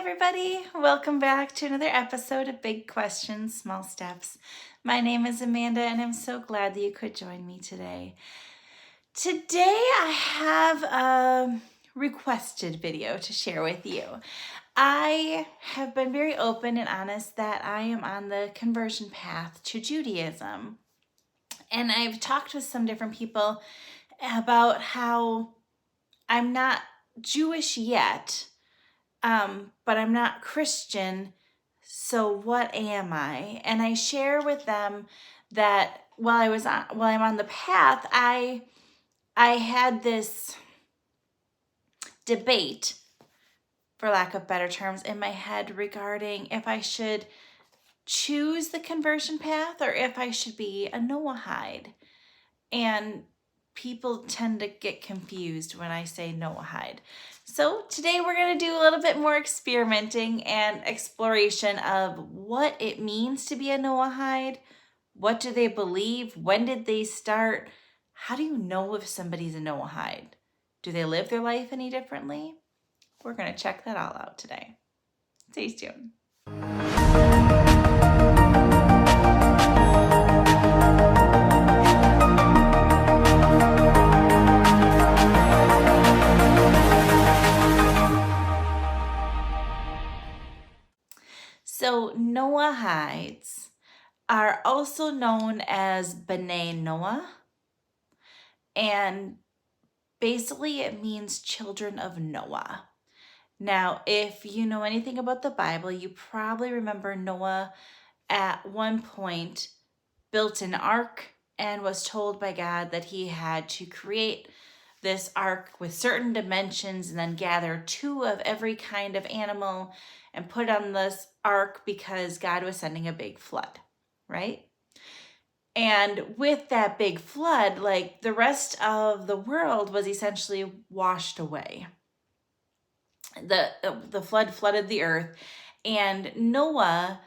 everybody. Welcome back to another episode of Big Questions, Small Steps. My name is Amanda, and I'm so glad that you could join me today. Today, I have a requested video to share with you. I have been very open and honest that I am on the conversion path to Judaism. And I've talked with some different people about how I'm not Jewish yet, but I'm not Christian, so what am I? And I share with them that while I'm on the path, I had this debate, for lack of better terms, in my head regarding if I should choose the conversion path or if I should be a Noahide. And people tend to get confused when I say Noahide. So today we're going to do a little bit more experimenting and exploration of what it means to be a Noahide. What do they believe? When did they start? How do you know if somebody's a Noahide? Do they live their life any differently? We're going to check that all out today. Stay tuned. So Noahides are also known as B'nai Noah, and basically it means children of Noah. Now, if you know anything about the Bible, you probably remember Noah at one point built an ark and was told by God that he had to create this ark with certain dimensions and then gather 2 of every kind of animal and put it on this ark because God was sending a big flood, right? And with that big flood, like the rest of the world was essentially washed away. The flood flooded the earth, and Noah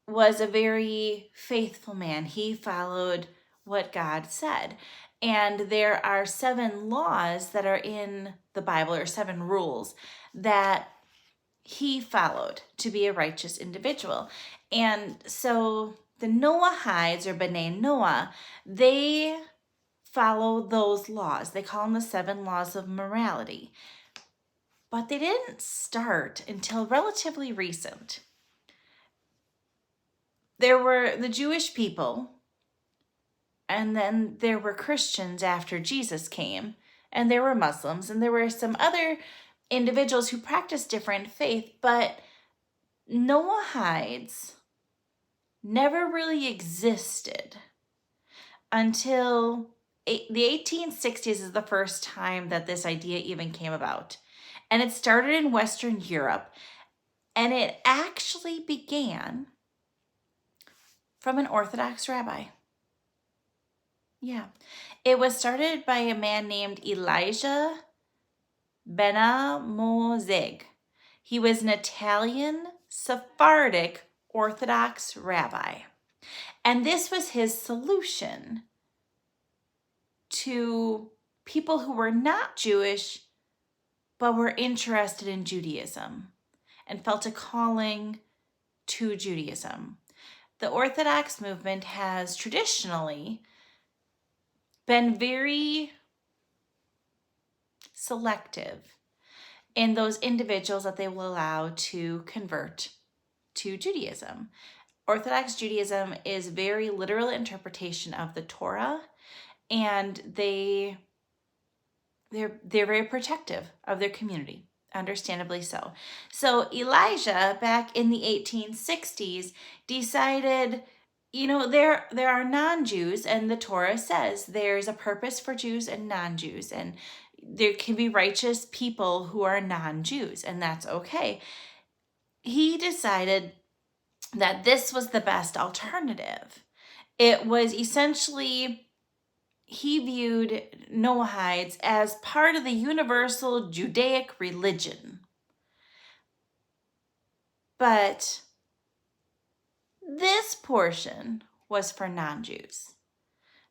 was a very faithful man. He followed what God said. And there are 7 laws that are in the Bible, or 7 rules that he followed to be a righteous individual. And so the Noahides, or B'nai Noah, they follow those laws. They call them the 7 laws of morality. But they didn't start until relatively recent. There were the Jewish people, and then there were Christians after Jesus came, and there were Muslims, and there were some other individuals who practiced different faith, but Noahides never really existed until the 1860s is the first time that this idea even came about. And it started in Western Europe, and it actually began from an Orthodox rabbi. Yeah. It was started by a man named Elijah Benamozeg. He was an Italian Sephardic Orthodox rabbi. And this was his solution to people who were not Jewish but were interested in Judaism and felt a calling to Judaism. The Orthodox movement has traditionally been very selective in those individuals that they will allow to convert to Judaism. Orthodox Judaism is very literal interpretation of the Torah, and they're very protective of their community, understandably so. So Elijah, back in the 1860s, decided, there are non-Jews, and the Torah says there's a purpose for Jews and non-Jews, and there can be righteous people who are non-Jews, and that's okay. He decided that this was the best alternative. It was essentially, he viewed Noahides as part of the universal Judaic religion. But this portion was for non-Jews.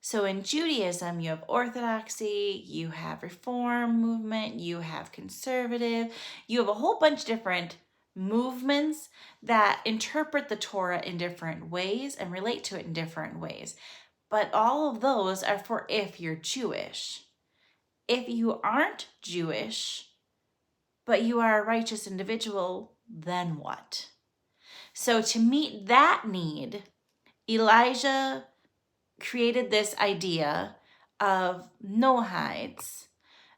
So in Judaism, you have Orthodoxy, you have Reform movement, you have Conservative, you have a whole bunch of different movements that interpret the Torah in different ways and relate to it in different ways. But all of those are for if you're Jewish. If you aren't Jewish, but you are a righteous individual, then what? So to meet that need, Elijah created this idea of Noahides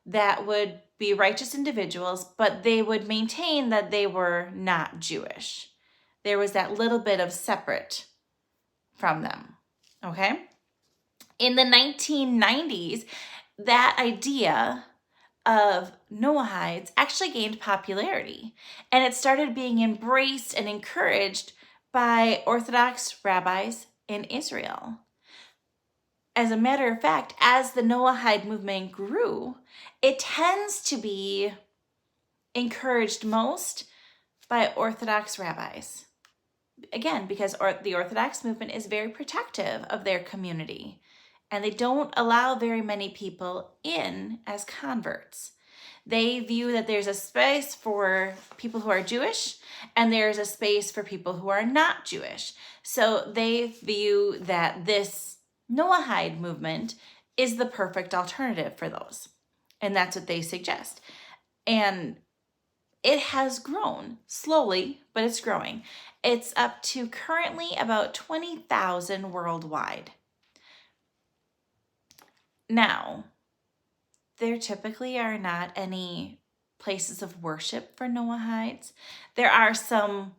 that would be righteous individuals, but they would maintain that they were not Jewish. There was that little bit of separate from them, okay? In the 1990s, that idea of Noahides actually gained popularity, and it started being embraced and encouraged by Orthodox rabbis in Israel. As a matter of fact, as the Noahide movement grew, it tends to be encouraged most by Orthodox rabbis. Again, because the Orthodox movement is very protective of their community, and they don't allow very many people in as converts. They view that there's a space for people who are Jewish, and there's a space for people who are not Jewish. So they view that this Noahide movement is the perfect alternative for those. And that's what they suggest. And it has grown slowly, but it's growing. It's up to currently about 20,000 worldwide. Now, there typically are not any places of worship for Noahides. There are some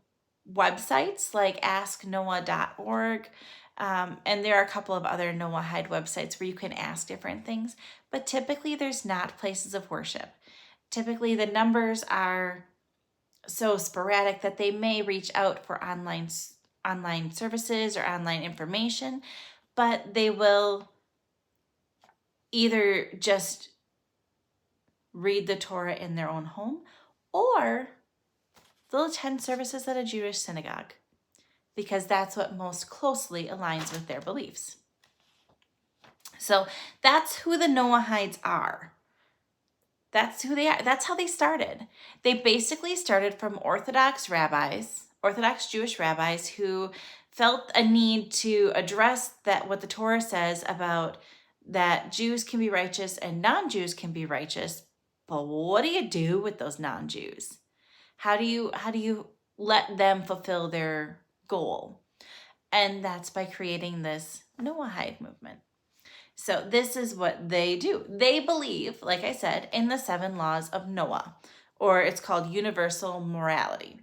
websites like asknoah.org, and there are a couple of other Noahide websites where you can ask different things, but typically there's not places of worship. Typically the numbers are so sporadic that they may reach out for online services or online information, but they will either just read the Torah in their own home, or they'll attend services at a Jewish synagogue, because that's what most closely aligns with their beliefs. So that's who the Noahides are. That's who they are. That's how they started. They basically started from Orthodox Jewish rabbis who felt a need to address that what the Torah says about that Jews can be righteous and non-Jews can be righteous. But what do you do with those non-Jews? How do you let them fulfill their goal? And that's by creating this Noahide movement. So this is what they do. They believe, like I said, in the 7 laws of Noah, or it's called universal morality.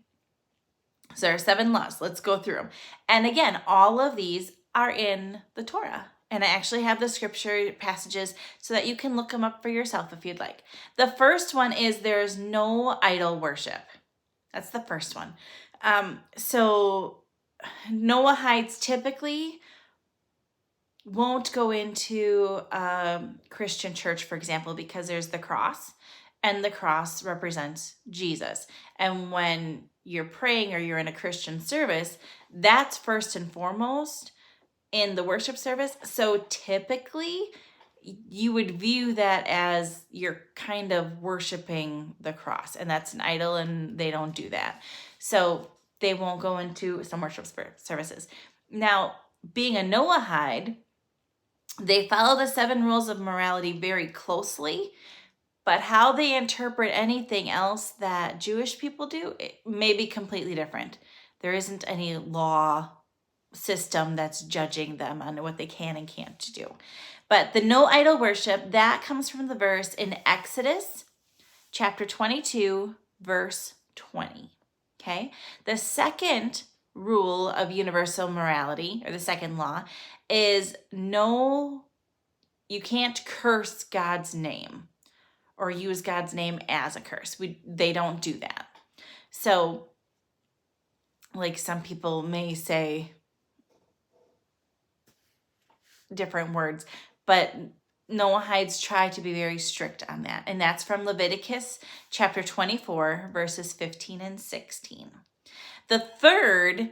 So there are 7 laws. Let's go through them. And again, all of these are in the Torah. And I actually have the scripture passages so that you can look them up for yourself if you'd like. The first one is there's no idol worship. That's the first one. So Noahides typically won't go into a Christian church, for example, because there's the cross, and the cross represents Jesus. And when you're praying or you're in a Christian service, that's first and foremost in the worship service. So typically you would view that as you're kind of worshiping the cross, and that's an idol, and they don't do that. So they won't go into some worship services. Now, being a Noahide, they follow the 7 rules of morality very closely, but how they interpret anything else that Jewish people do, it may be completely different. There isn't any law system that's judging them on what they can and can't do. But the no idol worship, that comes from the verse in Exodus chapter 22, verse 20. Okay? The second rule of universal morality, or the second law, is you can't curse God's name or use God's name as a curse. They don't do that. So, like, some people may say different words, but Noahides try to be very strict on that. And that's from Leviticus chapter 24, verses 15 and 16. The third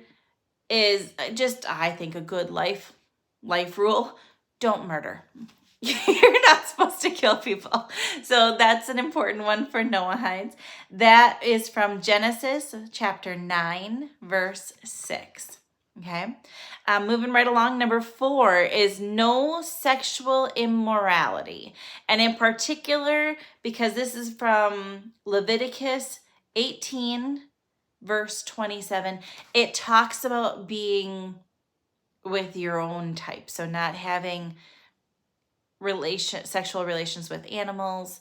is just, I think, a good life rule. Don't murder. You're not supposed to kill people. So that's an important one for Noahides. That is from Genesis chapter 9, verse 6. Okay. Moving right along, number 4 is no sexual immorality. And in particular, because this is from Leviticus 18, verse 27, it talks about being with your own type. So not having sexual relations with animals,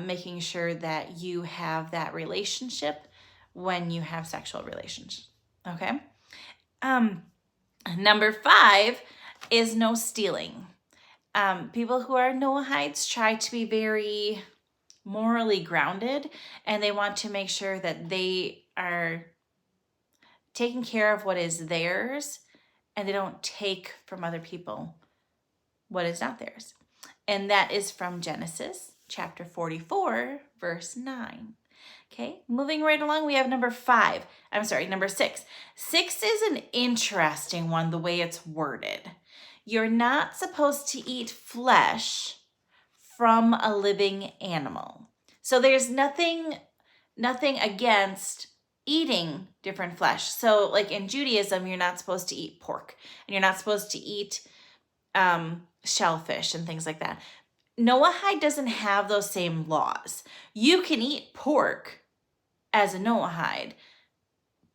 making sure that you have that relationship when you have sexual relations. Okay. Number 5 is no stealing. People who are Noahides try to be very morally grounded, and they want to make sure that they are taking care of what is theirs, and they don't take from other people what is not theirs. And that is from Genesis chapter 44, verse 9. Okay, moving right along, we have number 6. 6 is an interesting one, the way it's worded. You're not supposed to eat flesh from a living animal. So there's nothing against eating different flesh. So like in Judaism, you're not supposed to eat pork, and you're not supposed to eat shellfish and things like that. Noahide doesn't have those same laws. You can eat pork as a Noahide,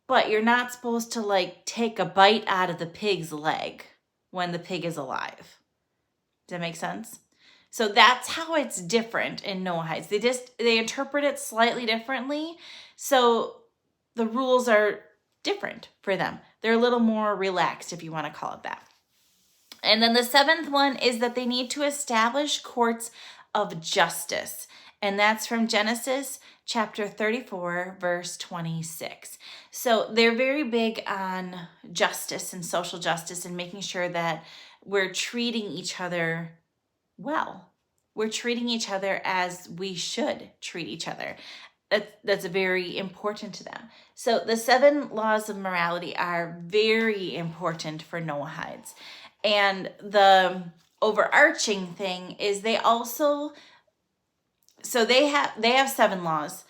but you're not supposed to like take a bite out of the pig's leg when the pig is alive. Does that make sense? So that's how it's different in Noahides. They interpret it slightly differently. So the rules are different for them. They're a little more relaxed, if you want to call it that. And then the 7th one is that they need to establish courts of justice. And that's from Genesis chapter 34, verse 26. So they're very big on justice and social justice and making sure that we're treating each other well. We're treating each other as we should treat each other. That's very important to them. So the 7 laws of morality are very important for Noahides. And the overarching thing is they have 7 laws.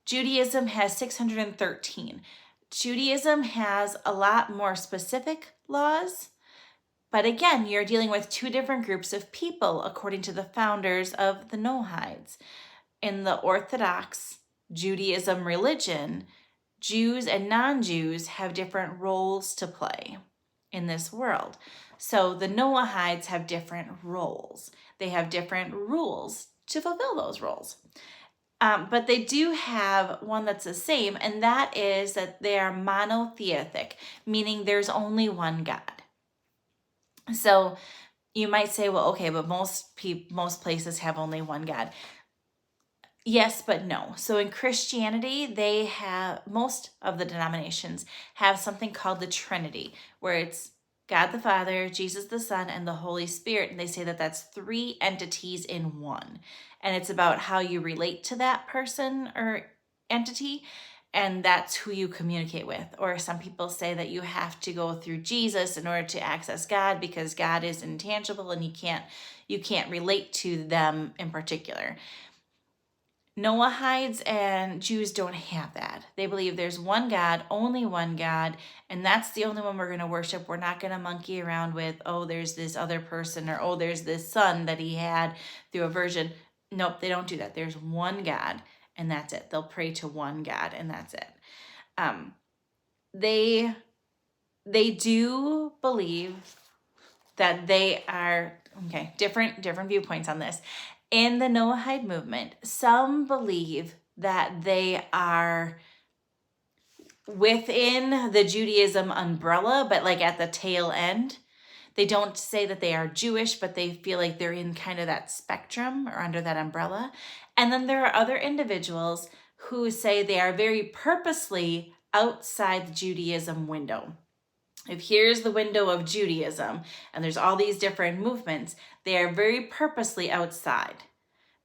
Judaism has 613. Judaism has a lot more specific laws, but again, you're dealing with 2 different groups of people according to the founders of the Noahides. In the Orthodox Judaism religion, Jews and non-Jews have different roles to play in this world. So the Noahides have different roles. They have different rules to fulfill those roles. But they do have one that's the same, and that is that they are monotheistic, meaning there's only one God. So you might say, well, okay, but most places have only one God. Yes, but no. So in Christianity, most of the denominations have something called the Trinity, where it's God the Father, Jesus the Son, and the Holy Spirit. And they say that that's 3 entities in one. And it's about how you relate to that person or entity, and that's who you communicate with. Or some people say that you have to go through Jesus in order to access God because God is intangible and you can't relate to them in particular. Noahides and Jews don't have that. They believe there's one God, only one God, and that's the only one we're going to worship. We're not going to monkey around with, oh, there's this other person, or oh, there's this son that he had through a virgin. Nope, they don't do that. There's one God, and that's it. They'll pray to one God, and that's it. They do believe that they are, okay, different viewpoints on this. In the Noahide movement, some believe that they are within the Judaism umbrella, but like at the tail end. They don't say that they are Jewish, but they feel like they're in kind of that spectrum or under that umbrella. And then there are other individuals who say they are very purposely outside the Judaism window. If here's the window of Judaism and there's all these different movements, they are very purposely outside.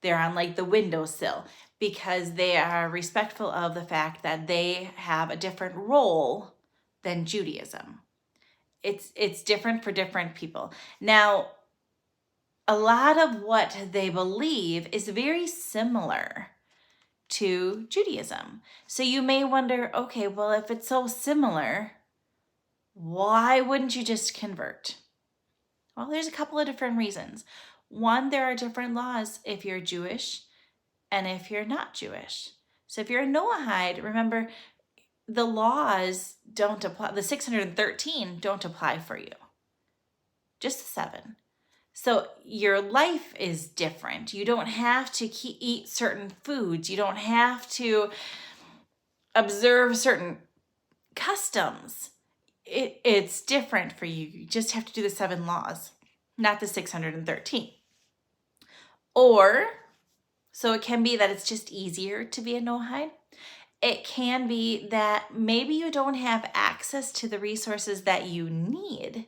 They're on like the windowsill because they are respectful of the fact that they have a different role than Judaism. It's different for different people. Now, a lot of what they believe is very similar to Judaism. So you may wonder, okay, well, if it's so similar, why wouldn't you just convert? Well, there's a couple of different reasons. One, there are different laws if you're Jewish and if you're not Jewish. So if you're a Noahide, remember, the laws don't apply, the 613 don't apply for you, just the 7. So your life is different. You don't have to eat certain foods. You don't have to observe certain customs. It's different for you. You just have to do the 7 laws, not the 613. Or, so it can be that it's just easier to be a Noahide. It can be that maybe you don't have access to the resources that you need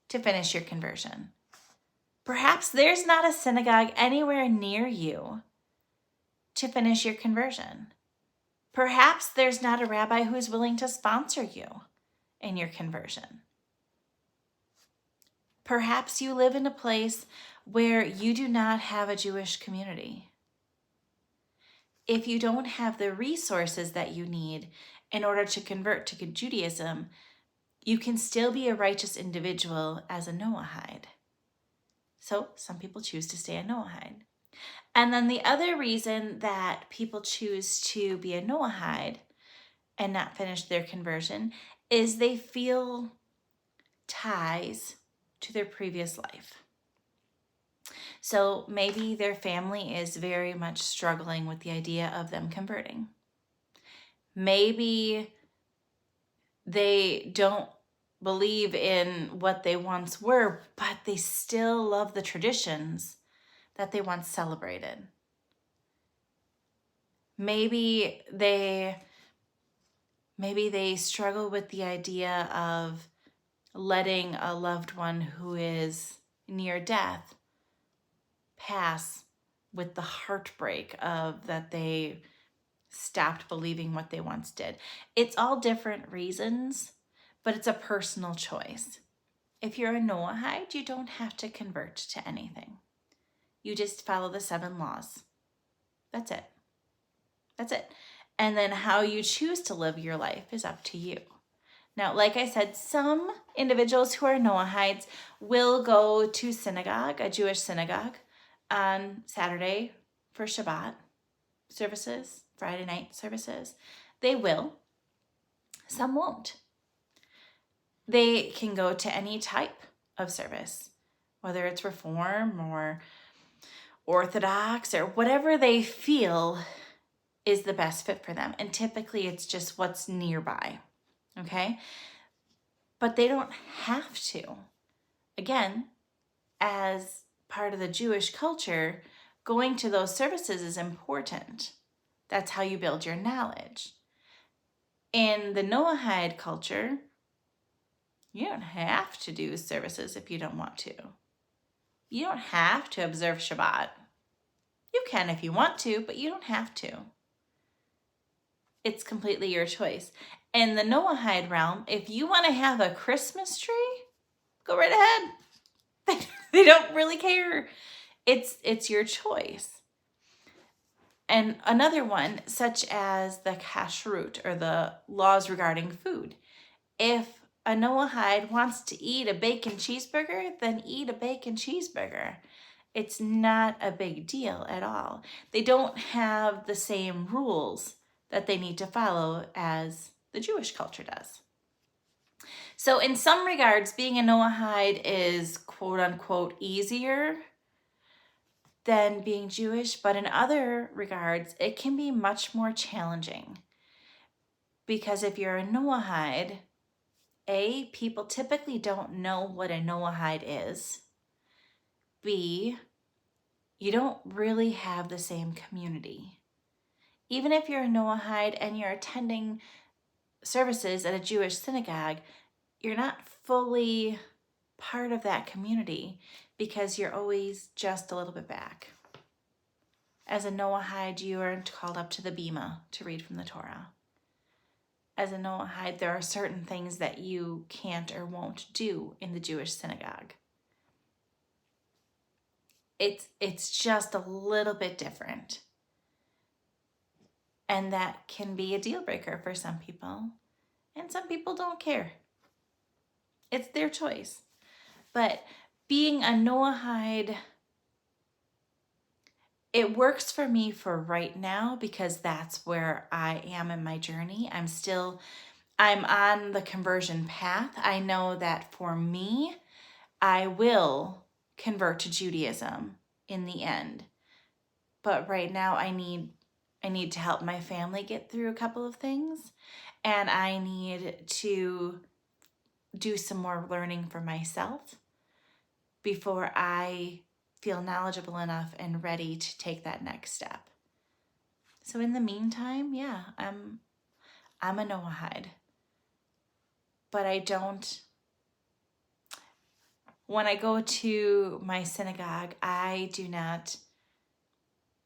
to finish your conversion. Perhaps there's not a synagogue anywhere near you to finish your conversion. Perhaps there's not a rabbi who is willing to sponsor you in your conversion. Perhaps you live in a place where you do not have a Jewish community. If you don't have the resources that you need in order to convert to Judaism, you can still be a righteous individual as a Noahide. So some people choose to stay a Noahide. And then the other reason that people choose to be a Noahide and not finish their conversion is they feel ties to their previous life. So maybe their family is very much struggling with the idea of them converting. Maybe they don't believe in what they once were, but they still love the traditions that they once celebrated. Maybe they struggle with the idea of letting a loved one who is near death pass with the heartbreak of that they stopped believing what they once did. It's all different reasons, but it's a personal choice. If you're a Noahide, you don't have to convert to anything. You just follow the 7 laws. That's it. That's it. And then how you choose to live your life is up to you. Now, like I said, some individuals who are Noahides will go to synagogue, a Jewish synagogue, on Saturday for Shabbat services, Friday night services. They will. Some won't. They can go to any type of service, whether it's Reform or Orthodox or whatever they feel is the best fit for them. And typically it's just what's nearby, okay? But they don't have to. Again, as part of the Jewish culture, going to those services is important. That's how you build your knowledge. In the Noahide culture, you don't have to do services if you don't want to. You don't have to observe Shabbat. You can if you want to, but you don't have to. It's completely your choice. In the Noahide realm, if you want to have a Christmas tree, go right ahead. They don't really care. It's your choice. And another one, such as the kashrut, or the laws regarding food. If a Noahide wants to eat a bacon cheeseburger, then eat a bacon cheeseburger. It's not a big deal at all. They don't have the same rules that they need to follow as the Jewish culture does. So in some regards, being a Noahide is quote unquote easier than being Jewish, but in other regards, it can be much more challenging. Because if you're a Noahide, A, people typically don't know what a Noahide is. B, you don't really have the same community. Even if you're a Noahide and you're attending services at a Jewish synagogue, you're not fully part of that community because you're always just a little bit back. As a Noahide, you aren't called up to the Bima to read from the Torah. As a Noahide, there are certain things that you can't or won't do in the Jewish synagogue. it's just a little bit different. And that can be a deal breaker for some people. And some people don't care. It's their choice. But being a Noahide, it works for me for right now because that's where I am in my journey. I'm on the conversion path. I know that for me, I will convert to Judaism in the end. But right now I need to help my family get through a couple of things, and I need to do some more learning for myself before I feel knowledgeable enough and ready to take that next step. So in the meantime, yeah, I'm a Noahide. But when I go to my synagogue, I do not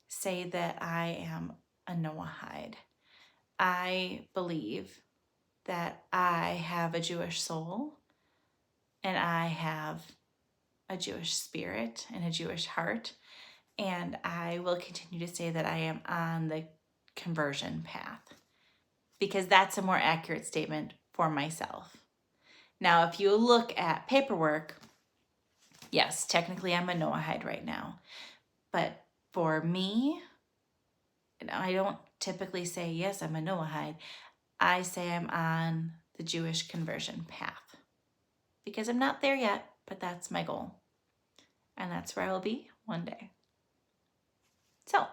say that I am a Noahide. I believe that I have a Jewish soul and I have a Jewish spirit and a Jewish heart, and I will continue to say that I am on the conversion path because that's a more accurate statement for myself. Now, if you look at paperwork, yes, technically I'm a Noahide right now, but for me, I don't typically say, yes, I'm a Noahide. I say I'm on the Jewish conversion path because I'm not there yet, but that's my goal. And that's where I will be one day. So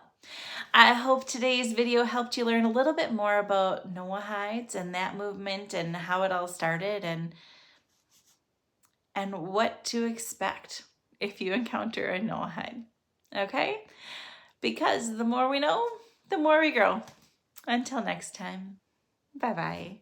I hope today's video helped you learn a little bit more about Noahides and that movement and how it all started and what to expect if you encounter a Noahide. Okay? Because the more we know, the more we grow. Until next time, bye-bye.